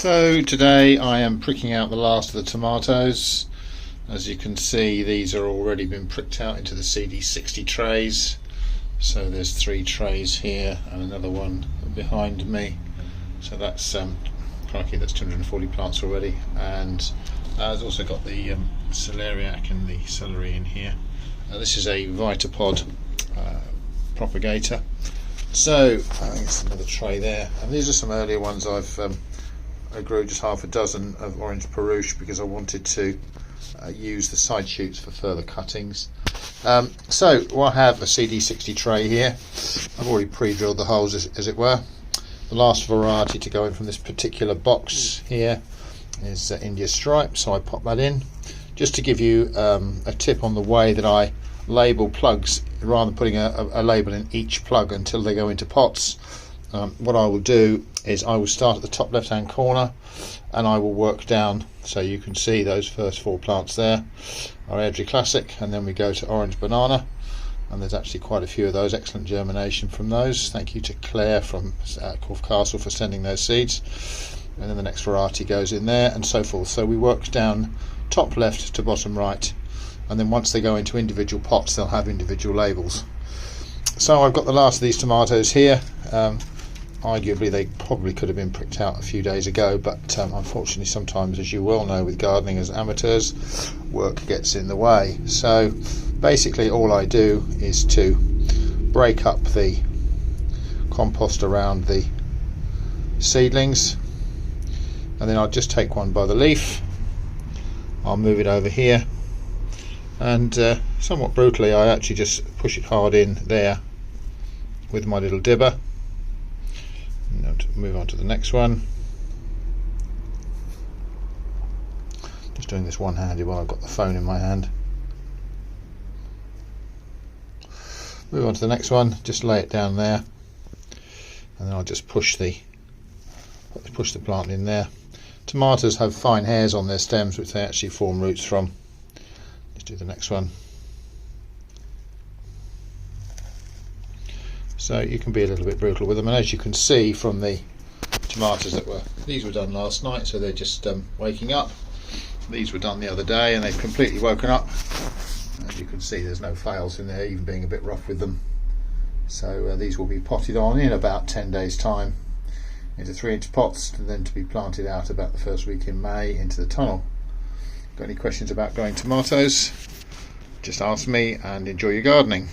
So today I am pricking out the last of the tomatoes. As you can see, these are already been pricked out into the CD60 trays. So there's 3 trays here and another one behind me. So that's crikey, that's 240 plants already. And I've also got the celeriac and the celery in here. This is a Vitapod propagator. So it's another tray there, and these are some earlier ones. I grew just half a dozen of orange Peruche because I wanted to use the side shoots for further cuttings. So I have a CD60 tray here. I've already pre-drilled the holes as it were. The last variety to go in from this particular box here is India Stripe, so I pop that in. Just to give you a tip on the way that I label plugs, rather than putting a label in each plug until they go into pots, what I will do is I will start at the top left hand corner and I will work down. So you can see those first 4 plants there are Airdrie Classic, and then we go to Orange Banana, and there's actually quite a few of those. Excellent germination from those. Thank you to Claire from Corfe Castle for sending those seeds. And then the next variety goes in there, and so forth. So we work down top left to bottom right, and then once they go into individual pots they'll have individual labels. So I've got the last of these tomatoes here. Arguably they probably could have been pricked out a few days ago, but unfortunately sometimes, as you well know with gardening as amateurs, work gets in the way. So basically all I do is to break up the compost around the seedlings, and then I'll just take one by the leaf. I'll move it over here, and somewhat brutally I actually just push it hard in there with my little dibber. Now to move on to the next one. Just doing this one-handed while I've got the phone in my hand. Move on to the next one, just lay it down there, and then I'll just push the plant in there. Tomatoes have fine hairs on their stems which they actually form roots from. Let's do the next one. So you can be a little bit brutal with them, and as you can see from the tomatoes these were done last night, so they're just waking up. These were done the other day and they've completely woken up. As you can see, there's no fails in there, even being a bit rough with them. So these will be potted on in about 10 days time into 3-inch pots, and then to be planted out about the first week in May into the tunnel. Got any questions about growing tomatoes? Just ask me, and enjoy your gardening.